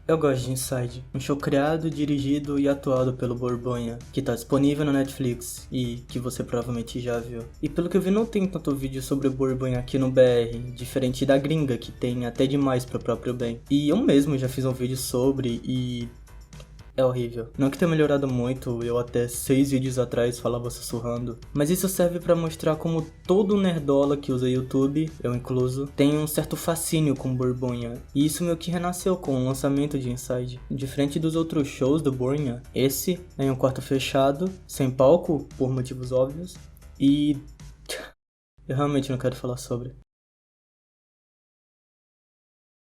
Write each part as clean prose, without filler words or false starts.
Eu gosto de Inside, um show criado, dirigido e atuado pelo Borgonha, que tá disponível na Netflix e que você provavelmente já viu. E pelo que eu vi não tem tanto vídeo sobre o Borgonha aqui no BR, diferente da gringa que tem até demais pro próprio bem. E eu mesmo já fiz um vídeo sobre e é horrível. Não que tenha melhorado muito, eu até 6 vídeos atrás falava sussurrando. Mas isso serve pra mostrar como todo nerdola que usa YouTube, eu incluso, tem um certo fascínio com Borgonha. E isso meio que renasceu com o lançamento de Inside. Diferente dos outros shows do Borgonha, esse é em um quarto fechado, sem palco, por motivos óbvios. E eu realmente não quero falar sobre.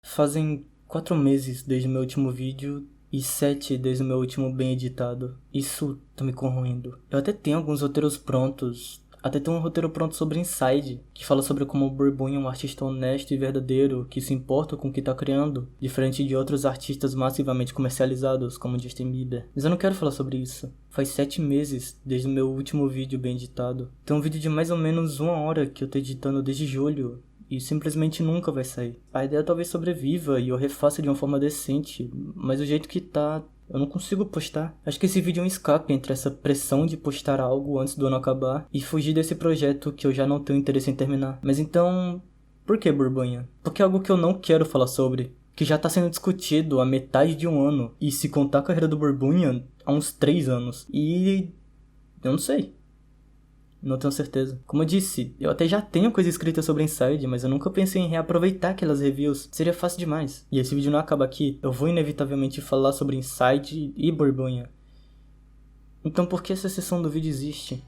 Fazem 4 meses desde o meu último vídeo e 7 desde o meu último bem editado. Isso tá me corroendo. Eu até tenho alguns roteiros prontos. Até tenho um roteiro pronto sobre Inside, que fala sobre como o Borgonha é um artista honesto e verdadeiro, que se importa com o que tá criando, diferente de outros artistas massivamente comercializados, como Justin Bieber. Mas eu não quero falar sobre isso. Faz 7 meses desde o meu último vídeo bem editado. Tem um vídeo de mais ou menos 1 hora que eu tô editando desde julho. E simplesmente nunca vai sair. A ideia talvez sobreviva e eu refaça de uma forma decente, mas do jeito que tá, eu não consigo postar. Acho que esse vídeo é um escape entre essa pressão de postar algo antes do ano acabar e fugir desse projeto que eu já não tenho interesse em terminar. Mas então, por que Borgonha? Porque é algo que eu não quero falar sobre, que já tá sendo discutido há metade de um ano, e se contar a carreira do Borgonha, há uns 3 anos. E eu não sei. Não tenho certeza. Como eu disse, eu até já tenho coisa escrita sobre Inside, mas eu nunca pensei em reaproveitar aquelas reviews. Seria fácil demais. E esse vídeo não acaba aqui. Eu vou inevitavelmente falar sobre Inside e Borgonha. Então por que essa seção do vídeo existe?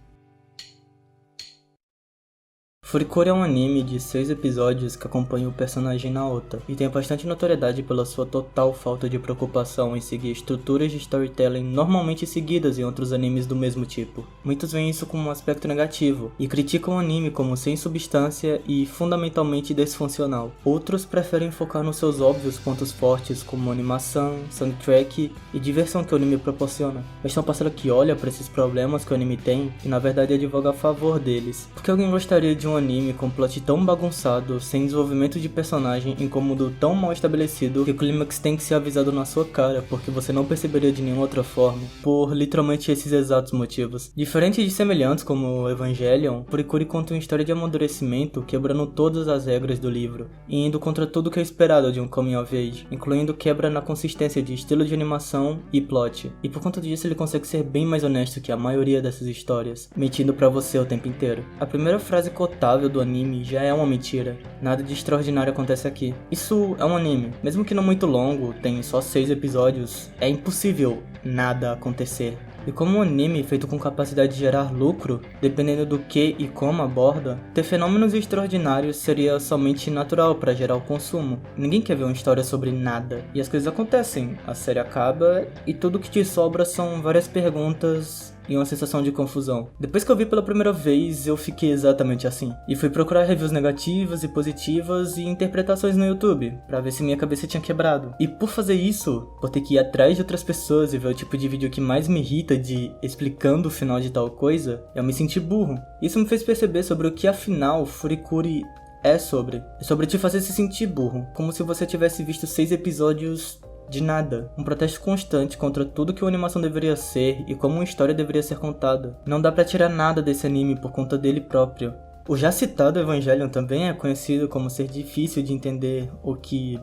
Furikuri é um anime de 6 episódios que acompanha o personagem Naota, e tem bastante notoriedade pela sua total falta de preocupação em seguir estruturas de storytelling normalmente seguidas em outros animes do mesmo tipo. Muitos veem isso como um aspecto negativo, e criticam o anime como sem substância e fundamentalmente disfuncional. Outros preferem focar nos seus óbvios pontos fortes como animação, soundtrack e diversão que o anime proporciona. Mas tem uma parcela que olha para esses problemas que o anime tem e na verdade advoga a favor deles. Porque alguém gostaria de um anime com plot tão bagunçado, sem desenvolvimento de personagem, incômodo tão mal estabelecido, que o clímax tem que ser avisado na sua cara, porque você não perceberia de nenhuma outra forma, por literalmente esses exatos motivos. Diferente de semelhantes como Evangelion, Furikuri conta uma história de amadurecimento, quebrando todas as regras do livro, e indo contra tudo que é esperado de um coming of age, incluindo quebra na consistência de estilo de animação e plot. E por conta disso ele consegue ser bem mais honesto que a maioria dessas histórias, mentindo pra você o tempo inteiro. A primeira frase cotada do anime já é uma mentira. Nada de extraordinário acontece aqui. Isso é um anime. Mesmo que não muito longo, tem só 6 episódios, é impossível nada acontecer. E como um anime feito com capacidade de gerar lucro, dependendo do que e como aborda, ter fenômenos extraordinários seria somente natural para gerar o consumo. Ninguém quer ver uma história sobre nada. E as coisas acontecem, a série acaba e tudo que te sobra são várias perguntas e uma sensação de confusão. Depois que eu vi pela primeira vez, eu fiquei exatamente assim. E fui procurar reviews negativas e positivas e interpretações no YouTube, pra ver se minha cabeça tinha quebrado. E por fazer isso, por ter que ir atrás de outras pessoas e ver o tipo de vídeo que mais me irrita de explicando o final de tal coisa, eu me senti burro. Isso me fez perceber sobre o que afinal Furikuri é sobre. É sobre te fazer se sentir burro, como se você tivesse visto 6 episódios de nada. Um protesto constante contra tudo que uma animação deveria ser e como uma história deveria ser contada. Não dá pra tirar nada desse anime por conta dele próprio. O já citado Evangelion também é conhecido como ser difícil de entender o que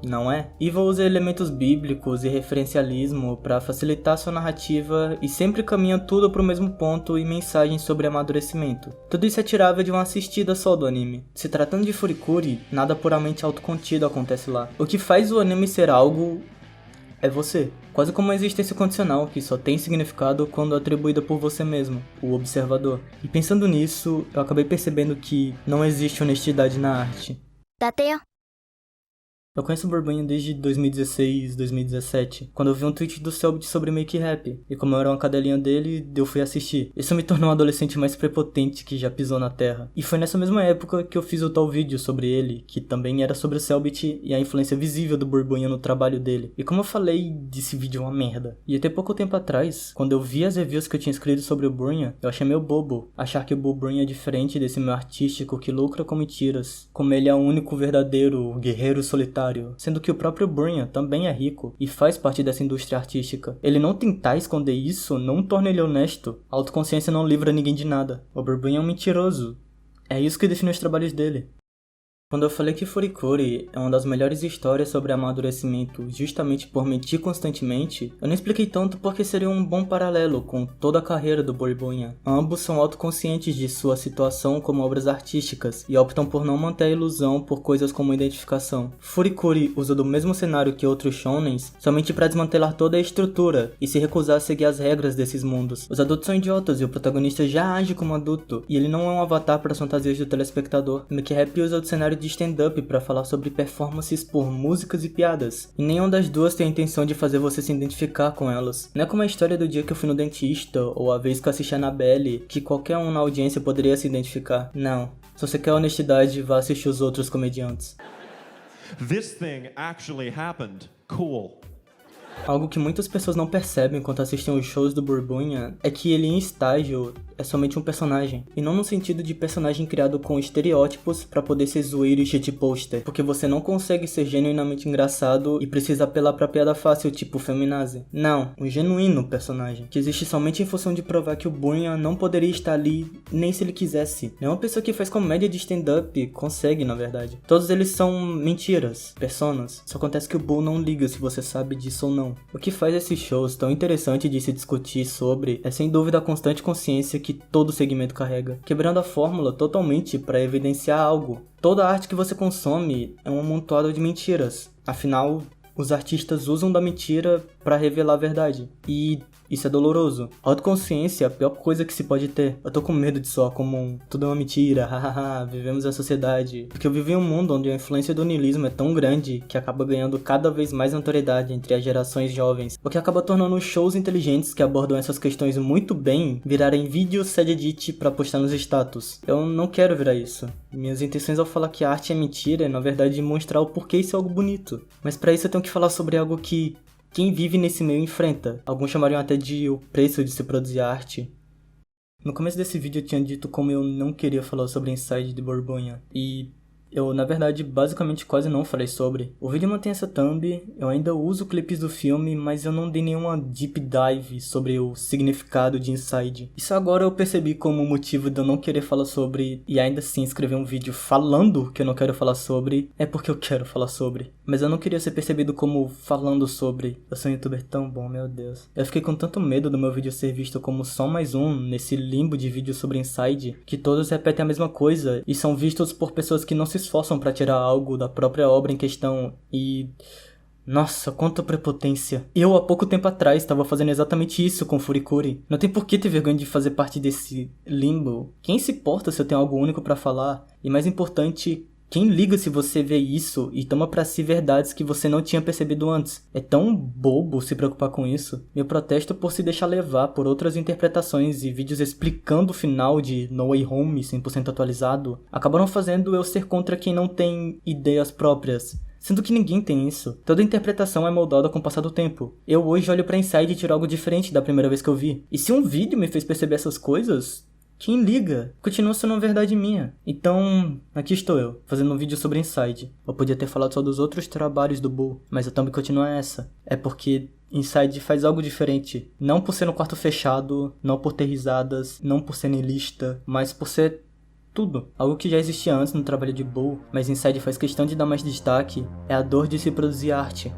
não é. Evil usa elementos bíblicos e referencialismo para facilitar sua narrativa e sempre caminha tudo pro mesmo ponto e mensagens sobre amadurecimento. Tudo isso é tirável de uma assistida só do anime. Se tratando de Furikuri, nada puramente autocontido acontece lá. O que faz o anime ser algo é você. Quase como uma existência condicional que só tem significado quando atribuída por você mesmo, o observador. E pensando nisso, eu acabei percebendo que não existe honestidade na arte. Eu conheço o Borgonha desde 2016, 2017, quando eu vi um tweet do Selbit sobre Make Rap, e como eu era uma cadelinha dele, eu fui assistir. Isso me tornou um adolescente mais prepotente que já pisou na terra. E foi nessa mesma época que eu fiz o tal vídeo sobre ele, que também era sobre o Selbit e a influência visível do Borgonha no trabalho dele. E como eu falei, esse vídeo é uma merda. E até pouco tempo atrás, quando eu vi as reviews que eu tinha escrito sobre o Borgonha, eu achei meio bobo achar que o Borgonha é diferente desse meu artístico que lucra com mentiras, como ele é o único verdadeiro guerreiro solitário milionário, sendo que o próprio Buryan também é rico e faz parte dessa indústria artística. Ele não tentar esconder isso não torna ele honesto. A autoconsciência não livra ninguém de nada. O Buryan é um mentiroso. É isso que define os trabalhos dele. Quando eu falei que Furikuri é uma das melhores histórias sobre amadurecimento justamente por mentir constantemente, eu não expliquei tanto porque seria um bom paralelo com toda a carreira do Buryan. Ambos são autoconscientes de sua situação como obras artísticas e optam por não manter a ilusão por coisas como identificação. Furikuri usa do mesmo cenário que outros shonens somente para desmantelar toda a estrutura e se recusar a seguir as regras desses mundos. Os adultos são idiotas e o protagonista já age como adulto, e ele não é um avatar para as fantasias do telespectador. McRap usa do cenário de stand-up para falar sobre performances por músicas e piadas, e nenhuma das duas tem a intenção de fazer você se identificar com elas. Não é como a história do dia que eu fui no dentista, ou a vez que eu assisti a Annabelle, que qualquer um na audiência poderia se identificar. Não. Se você quer honestidade, vá assistir os outros comediantes. This thing actually happened. Cool. Algo que muitas pessoas não percebem enquanto assistem os shows do Buryan é que ele em estágio é somente um personagem, e não no sentido de personagem criado com estereótipos pra poder ser zoeiro e shitposter, porque você não consegue ser genuinamente engraçado e precisa apelar pra piada fácil tipo feminazi. Não, um genuíno personagem, que existe somente em função de provar que o Buryan não poderia estar ali nem se ele quisesse. Nenhuma pessoa que faz comédia de stand-up consegue, na verdade. Todos eles são mentiras, personas, só acontece que o Bull não liga se você sabe disso ou não. O que faz esses shows tão interessantes de se discutir sobre é sem dúvida a constante consciência que todo segmento carrega, quebrando a fórmula totalmente para evidenciar algo. Toda a arte que você consome é um amontoado de mentiras, afinal, os artistas usam da mentira para revelar a verdade, e isso é doloroso. Autoconsciência é a pior coisa que se pode ter. Eu tô com medo de soar como um tudo é uma mentira, hahaha, vivemos a sociedade. Porque eu vivi em um mundo onde a influência do niilismo é tão grande que acaba ganhando cada vez mais notoriedade entre as gerações jovens, o que acaba tornando shows inteligentes que abordam essas questões muito bem virarem vídeos sededit pra postar nos status. Eu não quero virar isso. Minhas intenções ao falar que a arte é mentira é na verdade mostrar o porquê isso é algo bonito. Mas pra isso eu tenho que falar sobre algo que quem vive nesse meio enfrenta. Alguns chamariam até de o preço de se produzir arte. No começo desse vídeo eu tinha dito como eu não queria falar sobre Inside de Buryan, e eu, na verdade, basicamente quase não falei sobre. O vídeo mantém essa thumb, eu ainda uso clipes do filme, mas eu não dei nenhuma deep dive sobre o significado de Inside. Isso agora eu percebi como motivo de eu não querer falar sobre, e ainda assim escrever um vídeo falando que eu não quero falar sobre, é porque eu quero falar sobre. Mas eu não queria ser percebido como falando sobre. Eu sou um youtuber tão bom, meu Deus. Eu fiquei com tanto medo do meu vídeo ser visto como só mais um nesse limbo de vídeos sobre Inside, que todos repetem a mesma coisa e são vistos por pessoas que não se esforçam pra tirar algo da própria obra em questão e... Nossa, quanta prepotência. Eu, há pouco tempo atrás, estava fazendo exatamente isso com Furikuri. Não tem por que ter vergonha de fazer parte desse limbo. Quem se importa se eu tenho algo único pra falar? E mais importante, quem liga se você vê isso e toma pra si verdades que você não tinha percebido antes? É tão bobo se preocupar com isso. Meu protesto por se deixar levar por outras interpretações e vídeos explicando o final de No Way Home 100% atualizado acabaram fazendo eu ser contra quem não tem ideias próprias. Sendo que ninguém tem isso. Toda interpretação é moldada com o passar do tempo. Eu hoje olho pra Inside e tiro algo diferente da primeira vez que eu vi. E se um vídeo me fez perceber essas coisas, quem liga? Continua sendo uma verdade minha. Então, aqui estou eu, fazendo um vídeo sobre Inside. Eu podia ter falado só dos outros trabalhos do Bull, mas a thumb continua essa. É porque Inside faz algo diferente. Não por ser no quarto fechado, não por ter risadas, não por ser niilista, mas por ser tudo. Algo que já existia antes no trabalho de Bull, mas Inside faz questão de dar mais destaque, é a dor de se produzir arte.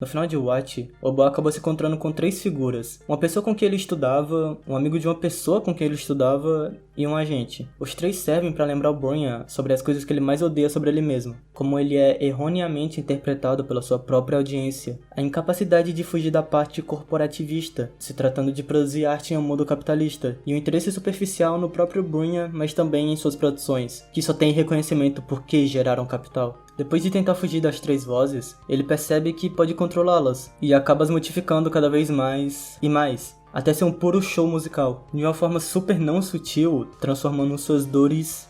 No final de Watch, Oba acabou se encontrando com 3 figuras. Uma pessoa com quem ele estudava, um amigo de uma pessoa com quem ele estudava e um agente. Os 3 servem para lembrar o Buryan sobre as coisas que ele mais odeia sobre ele mesmo. Como ele é erroneamente interpretado pela sua própria audiência. A incapacidade de fugir da parte corporativista, se tratando de produzir arte em um mundo capitalista. E o interesse superficial no próprio Buryan, mas também em suas produções, que só tem reconhecimento porque geraram capital. Depois de tentar fugir das 3 vozes, ele percebe que pode controlá-las, e acaba as modificando cada vez mais e mais, até ser um puro show musical, de uma forma super não sutil, transformando suas dores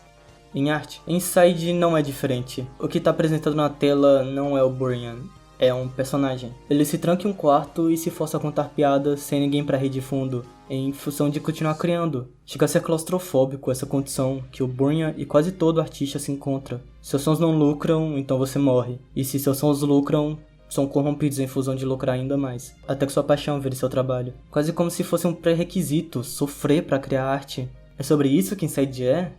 em arte. Inside não é diferente. O que está apresentado na tela não é o Buryan, é um personagem. Ele se tranca em um quarto e se força a contar piadas sem ninguém pra rir de fundo, em função de continuar criando. Chega a ser claustrofóbico essa condição que o Burnia e quase todo artista se encontra. Seus sons não lucram, então você morre. E se seus sons lucram, são corrompidos em função de lucrar ainda mais. Até que sua paixão vire seu trabalho. Quase como se fosse um pré-requisito, sofrer pra criar arte. É sobre isso que Inside é?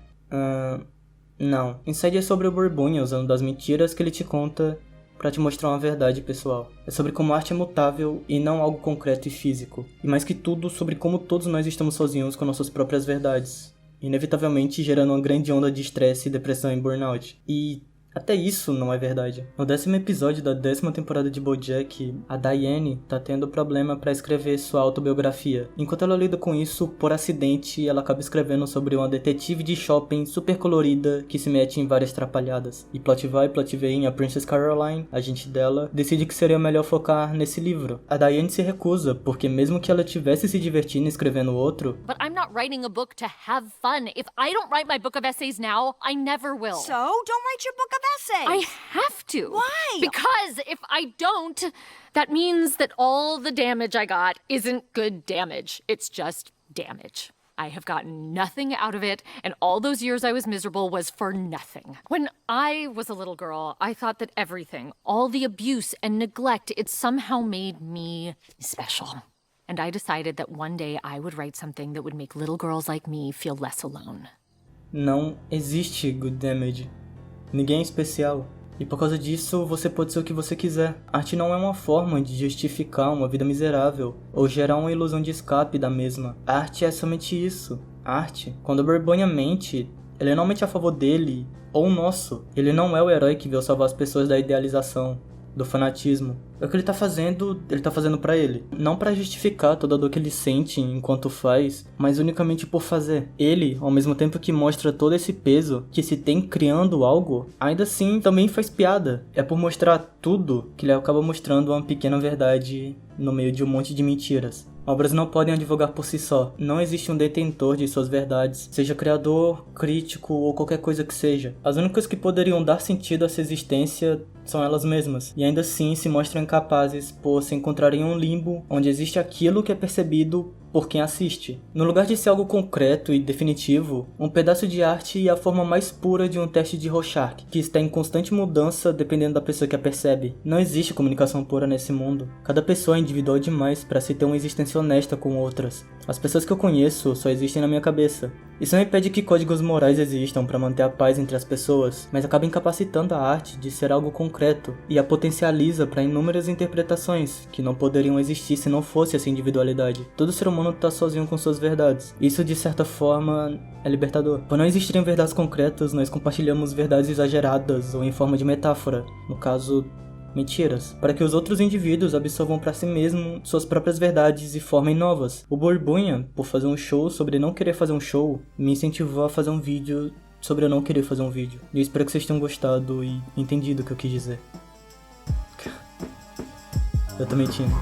Não. Inside é sobre o Burbunya usando das mentiras que ele te conta pra te mostrar uma verdade pessoal. É sobre como a arte é mutável e não algo concreto e físico. E mais que tudo, sobre como todos nós estamos sozinhos com nossas próprias verdades. Inevitavelmente gerando uma grande onda de estresse, depressão e burnout. E até isso não é verdade. No 10º episódio da 10ª temporada de BoJack, a Diane tá tendo problema pra escrever sua autobiografia. Enquanto ela lida com isso, por acidente, ela acaba escrevendo sobre uma detetive de shopping super colorida que se mete em várias trapalhadas. E plot vai, plot vem, a Princess Caroline, agente dela, decide que seria melhor focar nesse livro. A Diane se recusa, porque mesmo que ela tivesse se divertindo escrevendo outro... But I'm not writing a book to have fun. If I don't write my book of essays now, I never will. So, don't write your book of essays. I have to. Why? Because if I don't, that means that all the damage I got isn't good damage. It's just damage. I have gotten nothing out of it, and all those years I was miserable was for nothing. When I was a little girl, I thought that everything, all the abuse and neglect, it somehow made me special. And I decided that one day I would write something that would make little girls like me feel less alone. Não existe good damage. Ninguém é especial. E por causa disso, você pode ser o que você quiser. Arte não é uma forma de justificar uma vida miserável, ou gerar uma ilusão de escape da mesma. A arte é somente isso. A arte, quando o Burbunya mente, ele é não mente a favor dele, ou nosso. Ele não é o herói que veio salvar as pessoas da idealização, do fanatismo. É o que ele tá fazendo pra ele. Não pra justificar toda a dor que ele sente enquanto faz, mas unicamente por fazer. Ele, ao mesmo tempo que mostra todo esse peso que se tem criando algo, ainda assim também faz piada. É por mostrar tudo que ele acaba mostrando uma pequena verdade no meio de um monte de mentiras. Obras não podem advogar por si só. Não existe um detentor de suas verdades, seja criador, crítico ou qualquer coisa que seja. As únicas que poderiam dar sentido a essa existência são elas mesmas, e ainda assim se mostram incapazes por se encontrarem em um limbo onde existe aquilo que é percebido por quem assiste. No lugar de ser algo concreto e definitivo, um pedaço de arte é a forma mais pura de um teste de Rorschach, que está em constante mudança dependendo da pessoa que a percebe. Não existe comunicação pura nesse mundo. Cada pessoa é individual demais para se ter uma existência honesta com outras. As pessoas que eu conheço só existem na minha cabeça. Isso não impede que códigos morais existam para manter a paz entre as pessoas, mas acaba incapacitando a arte de ser algo concreto e a potencializa para inúmeras interpretações que não poderiam existir se não fosse essa individualidade. Todo ser humano tá sozinho com suas verdades. Isso, de certa forma, é libertador. Por não existirem verdades concretas, nós compartilhamos verdades exageradas ou em forma de metáfora. No caso, mentiras, para que os outros indivíduos absorvam para si mesmo suas próprias verdades e formem novas. O Burbunya, por fazer um show sobre não querer fazer um show, me incentivou a fazer um vídeo sobre eu não querer fazer um vídeo. E eu espero que vocês tenham gostado e entendido o que eu quis dizer. Eu tô mentindo.